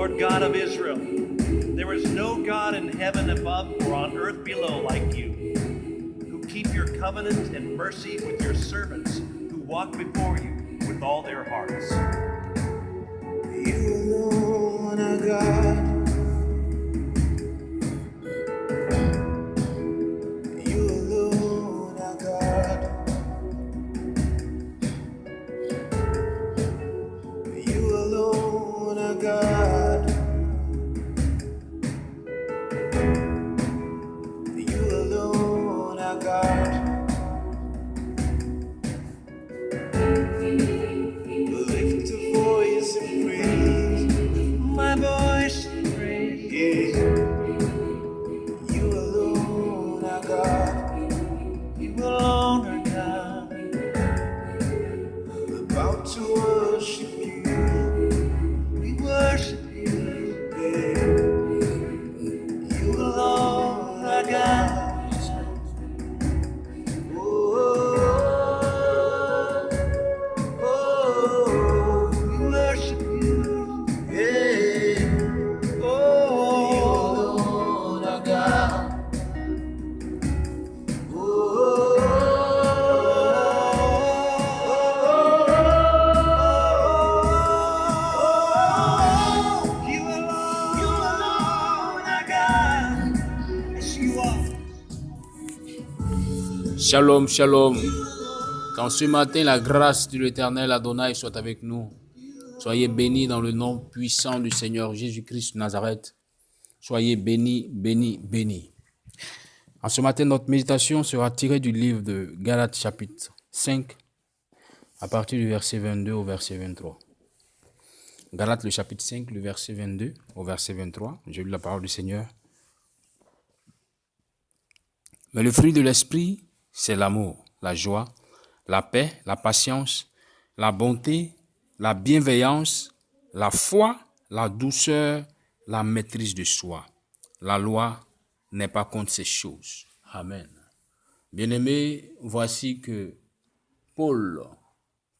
Lord God of Israel, there is no God in heaven above or on earth below like you, who keep your covenant and mercy with your servants who walk before you with all their hearts. You alone are God. You alone are God. You alone are God. You alone are God. Lift a voice and praise. My voice in praise. Yeah. You alone are God. You alone are God. About to worship you. We worship you. Yeah. You alone are God. We worship you. You alone are God. Yes, you are. Shalom, shalom. Qu'en ce matin, la grâce de l'Éternel Adonai soit avec nous. Soyez bénis dans le nom puissant du Seigneur Jésus-Christ de Nazareth. Soyez bénis, bénis, bénis. En ce matin, notre méditation sera tirée du livre de Galates chapitre 5, à partir du verset 22 au verset 23. Galates le chapitre 5, le verset 22 au verset 23. J'ai lu la parole du Seigneur. Mais le fruit de l'esprit, c'est l'amour, la joie, la paix, la patience, la bonté, la bienveillance, la foi, la douceur, la maîtrise de soi. La loi n'est pas contre ces choses. Amen. Bien-aimés, voici que Paul,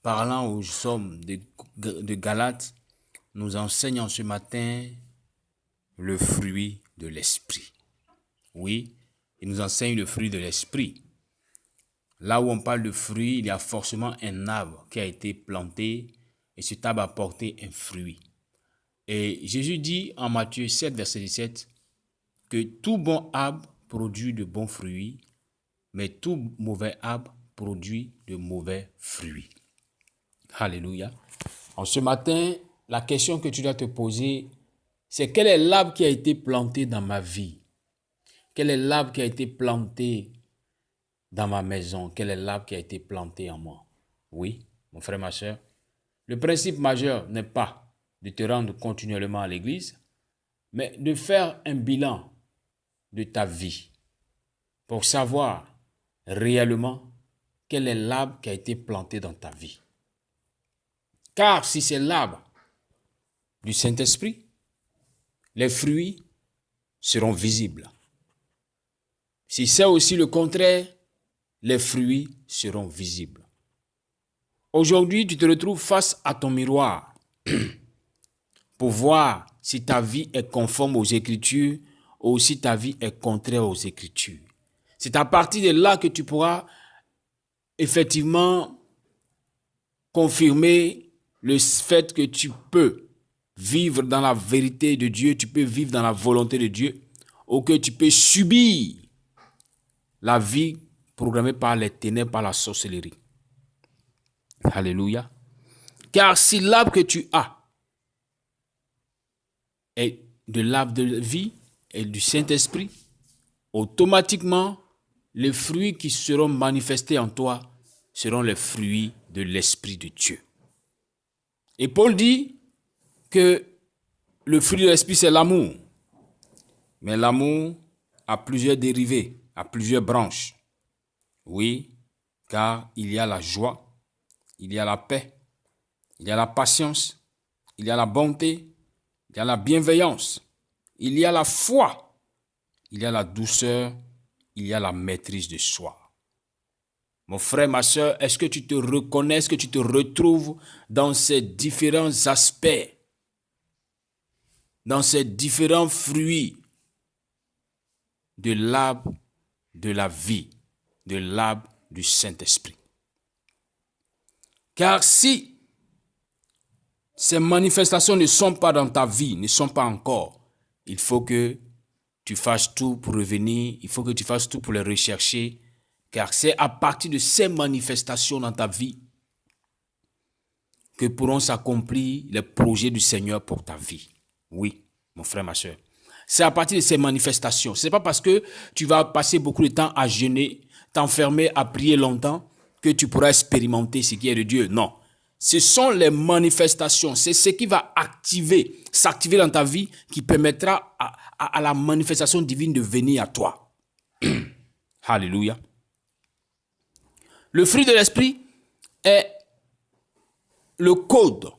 parlant aux hommes de Galates, nous enseigne en ce matin le fruit de l'esprit. Oui, il nous enseigne le fruit de l'esprit. Là où on parle de fruit, il y a forcément un arbre qui a été planté et cet arbre a porté un fruit. Et Jésus dit en Matthieu 7, verset 17, que tout bon arbre produit de bons fruits, mais tout mauvais arbre produit de mauvais fruits. Alléluia. En ce matin, la question que tu dois te poser, c'est quel est l'arbre qui a été planté dans ma vie? Quel est l'arbre qui a été planté dans ma maison? Quel est l'arbre qui a été planté en moi? Oui, mon frère, ma soeur, le principe majeur n'est pas de te rendre continuellement à l'église, mais de faire un bilan de ta vie pour savoir réellement quel est l'arbre qui a été planté dans ta vie. Car si c'est l'arbre du Saint-Esprit, les fruits seront visibles. Si c'est aussi le contraire, les fruits seront visibles. Aujourd'hui, tu te retrouves face à ton miroir pour voir si ta vie est conforme aux Écritures ou si ta vie est contraire aux Écritures. C'est à partir de là que tu pourras effectivement confirmer le fait que tu peux vivre dans la vérité de Dieu, tu peux vivre dans la volonté de Dieu, ou que tu peux subir la vie programmée par les ténèbres, par la sorcellerie. Alléluia. Car si l'arbre que tu as est de l'arbre de vie et du Saint-Esprit, automatiquement, les fruits qui seront manifestés en toi seront les fruits de l'Esprit de Dieu. Et Paul dit que le fruit de l'Esprit, c'est l'amour. Mais l'amour a plusieurs dérivés, a plusieurs branches. Oui, car il y a la joie, il y a la paix, il y a la patience, il y a la bonté, il y a la bienveillance, il y a la foi, il y a la douceur, il y a la maîtrise de soi. Mon frère, ma soeur, est-ce que tu te reconnais, est-ce que tu te retrouves dans ces différents aspects dans ces différents fruits de l'arbre de la vie, de l'arbre du Saint-Esprit. Car si ces manifestations ne sont pas dans ta vie, ne sont pas encore, il faut que tu fasses tout pour revenir, il faut que tu fasses tout pour les rechercher, car c'est à partir de ces manifestations dans ta vie que pourront s'accomplir les projets du Seigneur pour ta vie. Oui, mon frère, ma soeur. C'est à partir de ces manifestations. Ce n'est pas parce que tu vas passer beaucoup de temps à jeûner, t'enfermer, à prier longtemps, que tu pourras expérimenter ce qui est de Dieu. Non. Ce sont les manifestations. C'est ce qui va s'activer dans ta vie, qui permettra à la manifestation divine de venir à toi. Alléluia. Le fruit de l'esprit est le code,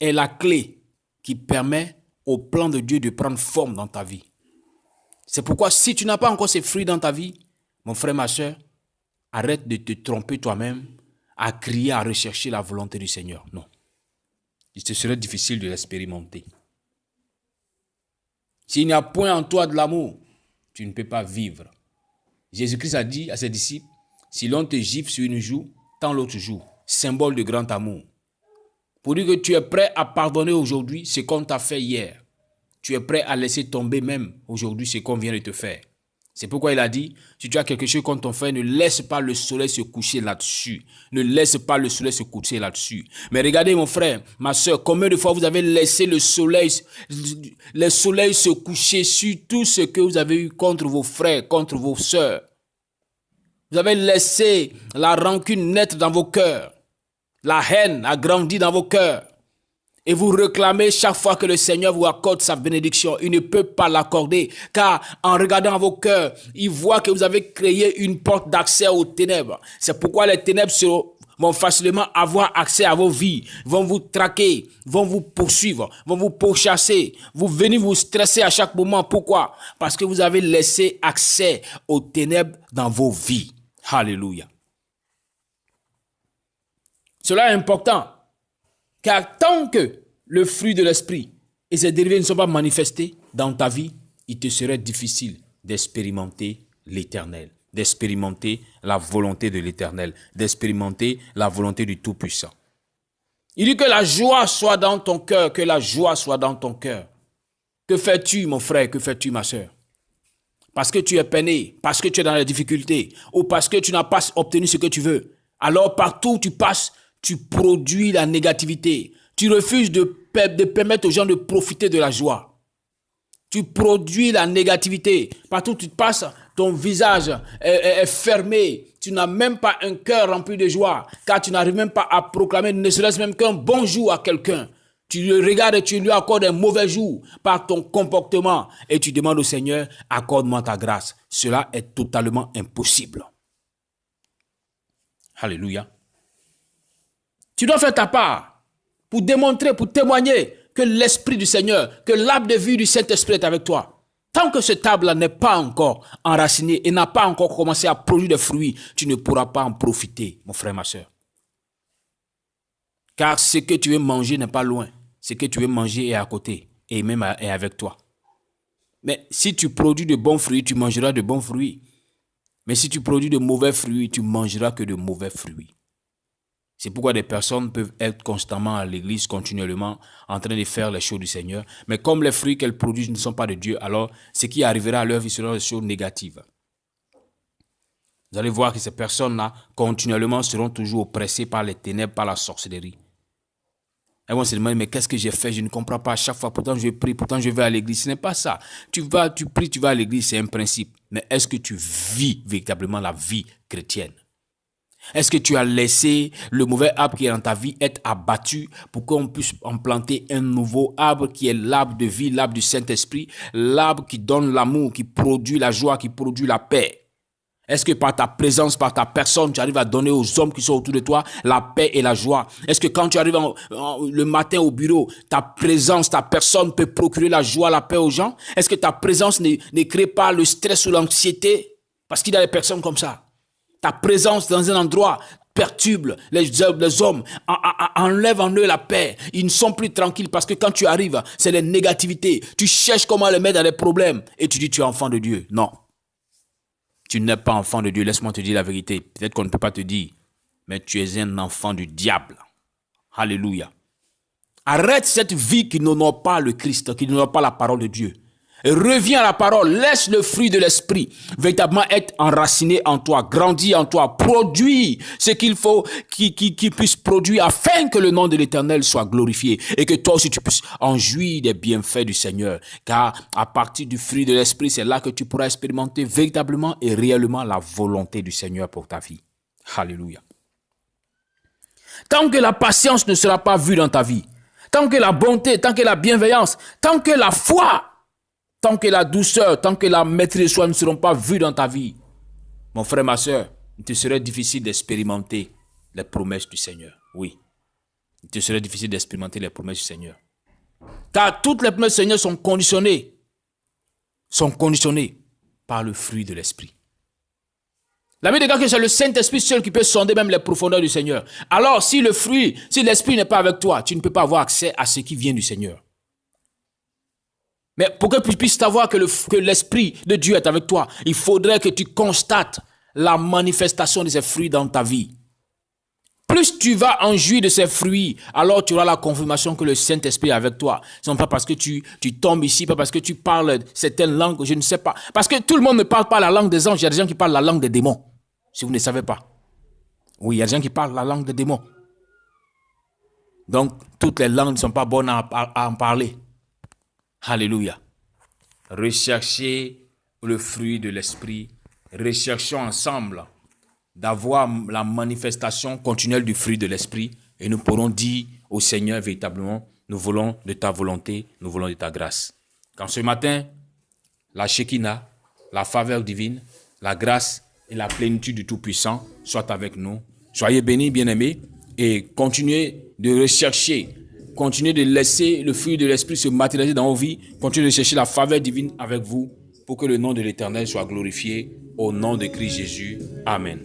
est la clé qui permet au plan de Dieu de prendre forme dans ta vie. C'est pourquoi si tu n'as pas encore ces fruits dans ta vie, mon frère, ma soeur, arrête de te tromper toi-même, à crier, à rechercher la volonté du Seigneur. Non. Il te serait difficile de l'expérimenter. S'il n'y a point en toi de l'amour, tu ne peux pas vivre. Jésus-Christ a dit à ses disciples, si l'on te gifle sur une joue, tends l'autre joue, symbole de grand amour. Pour dire que tu es prêt à pardonner aujourd'hui ce qu'on t'a fait hier. Tu es prêt à laisser tomber même aujourd'hui ce qu'on vient de te faire. C'est pourquoi il a dit, si tu as quelque chose contre ton frère, ne laisse pas le soleil se coucher là-dessus. Ne laisse pas le soleil se coucher là-dessus. Mais regardez mon frère, ma soeur, combien de fois vous avez laissé le soleil se coucher sur tout ce que vous avez eu contre vos frères, contre vos sœurs. Vous avez laissé la rancune naître dans vos cœurs. La haine a grandi dans vos cœurs. Et vous réclamez chaque fois que le Seigneur vous accorde sa bénédiction. Il ne peut pas l'accorder. Car en regardant vos cœurs, il voit que vous avez créé une porte d'accès aux ténèbres. C'est pourquoi les ténèbres vont facilement avoir accès à vos vies. Vont vous traquer, vont vous poursuivre, vont vous pourchasser. Vous venez vous stresser à chaque moment. Pourquoi? Parce que vous avez laissé accès aux ténèbres dans vos vies. Alléluia. Cela est important. Car tant que le fruit de l'esprit et ses dérivés ne sont pas manifestés dans ta vie, il te serait difficile d'expérimenter l'éternel, d'expérimenter la volonté de l'éternel, d'expérimenter la volonté du Tout-Puissant. Il dit que la joie soit dans ton cœur, que la joie soit dans ton cœur. Que fais-tu, mon frère, que fais-tu, ma soeur? Parce que tu es peiné, parce que tu es dans la difficulté, ou parce que tu n'as pas obtenu ce que tu veux. Alors partout où tu passes, tu produis la négativité. Tu refuses de permettre aux gens de profiter de la joie. Tu produis la négativité. Partout où tu passes, ton visage est fermé. Tu n'as même pas un cœur rempli de joie, car tu n'arrives même pas à proclamer, ne serait-ce même qu'un bonjour à quelqu'un. Tu le regardes et tu lui accordes un mauvais jour par ton comportement. Et tu demandes au Seigneur, accorde-moi ta grâce. Cela est totalement impossible. Alléluia. Tu dois faire ta part pour démontrer, pour témoigner que l'Esprit du Seigneur, que l'arbre de vie du Saint-Esprit est avec toi. Tant que cet arbre-là n'est pas encore enraciné et n'a pas encore commencé à produire des fruits, tu ne pourras pas en profiter, mon frère, ma soeur. Car ce que tu veux manger n'est pas loin. Ce que tu veux manger est à côté et même est avec toi. Mais si tu produis de bons fruits, tu mangeras de bons fruits. Mais si tu produis de mauvais fruits, tu mangeras que de mauvais fruits. C'est pourquoi des personnes peuvent être constamment à l'église, continuellement, en train de faire les choses du Seigneur. Mais comme les fruits qu'elles produisent ne sont pas de Dieu, alors ce qui arrivera à leur vie sera des choses négatives. Vous allez voir que ces personnes-là, continuellement, seront toujours oppressées par les ténèbres, par la sorcellerie. Elles vont se demander, mais qu'est-ce que j'ai fait? Je ne comprends pas à chaque fois. Pourtant, je prie, pourtant, je vais à l'église. Ce n'est pas ça. Tu pries, tu vas à l'église, c'est un principe. Mais est-ce que tu vis véritablement la vie chrétienne? Est-ce que tu as laissé le mauvais arbre qui est dans ta vie être abattu pour qu'on puisse en planter un nouveau arbre qui est l'arbre de vie, l'arbre du Saint-Esprit, l'arbre qui donne l'amour, qui produit la joie, qui produit la paix? Est-ce que par ta présence, par ta personne, tu arrives à donner aux hommes qui sont autour de toi la paix et la joie? Est-ce que quand tu arrives le matin au bureau, ta présence, ta personne peut procurer la joie, la paix aux gens? Est-ce que ta présence ne crée pas le stress ou l'anxiété? Parce qu'il y a des personnes comme ça. Ta présence dans un endroit perturbe les hommes, enlève en eux la paix. Ils ne sont plus tranquilles parce que quand tu arrives, c'est les négativités. Tu cherches comment les mettre dans les problèmes et tu dis tu es enfant de Dieu. Non. Tu n'es pas enfant de Dieu. Laisse-moi te dire la vérité. Peut-être qu'on ne peut pas te dire, mais tu es un enfant du diable. Alléluia. Arrête cette vie qui n'honore pas le Christ, qui n'honore pas la parole de Dieu. Et reviens à la parole, laisse le fruit de l'esprit véritablement être enraciné en toi, grandir en toi, produire ce qu'il faut qu'il puisse produire afin que le nom de l'Éternel soit glorifié et que toi aussi tu puisses en jouir des bienfaits du Seigneur. Car à partir du fruit de l'esprit, c'est là que tu pourras expérimenter véritablement et réellement la volonté du Seigneur pour ta vie. Alléluia. Tant que la patience ne sera pas vue dans ta vie, tant que la bonté, tant que la bienveillance, tant que la foi, tant que la douceur, tant que la maîtrise de soi ne seront pas vues dans ta vie, mon frère, ma soeur, il te serait difficile d'expérimenter les promesses du Seigneur. Oui, il te serait difficile d'expérimenter les promesses du Seigneur. Car toutes les promesses du Seigneur sont conditionnées par le fruit de l'esprit. La Bible dit que c'est le Saint-Esprit seul qui peut sonder même les profondeurs du Seigneur. Alors, si l'Esprit n'est pas avec toi, tu ne peux pas avoir accès à ce qui vient du Seigneur. Mais pour que tu puisses savoir que l'Esprit de Dieu est avec toi, il faudrait que tu constates la manifestation de ces fruits dans ta vie. Plus tu vas en jouir de ces fruits, alors tu auras la confirmation que le Saint-Esprit est avec toi. Ce n'est pas parce que tu tombes ici, pas parce que tu parles certaines langues, je ne sais pas. Parce que tout le monde ne parle pas la langue des anges, il y a des gens qui parlent la langue des démons. Si vous ne savez pas. Oui, il y a des gens qui parlent la langue des démons. Donc, toutes les langues ne sont pas bonnes à en parler. Alléluia. Recherchez le fruit de l'esprit. Recherchons ensemble d'avoir la manifestation continuelle du fruit de l'esprit. Et nous pourrons dire au Seigneur véritablement, nous voulons de ta volonté, nous voulons de ta grâce. Quand ce matin, la Shekinah, la faveur divine, la grâce et la plénitude du Tout-Puissant soient avec nous. Soyez bénis, bien-aimés, et continuez de rechercher, continuez de laisser le fruit de l'esprit se matérialiser dans vos vies, continuez de chercher la faveur divine avec vous pour que le nom de l'Éternel soit glorifié au nom de Christ Jésus. Amen.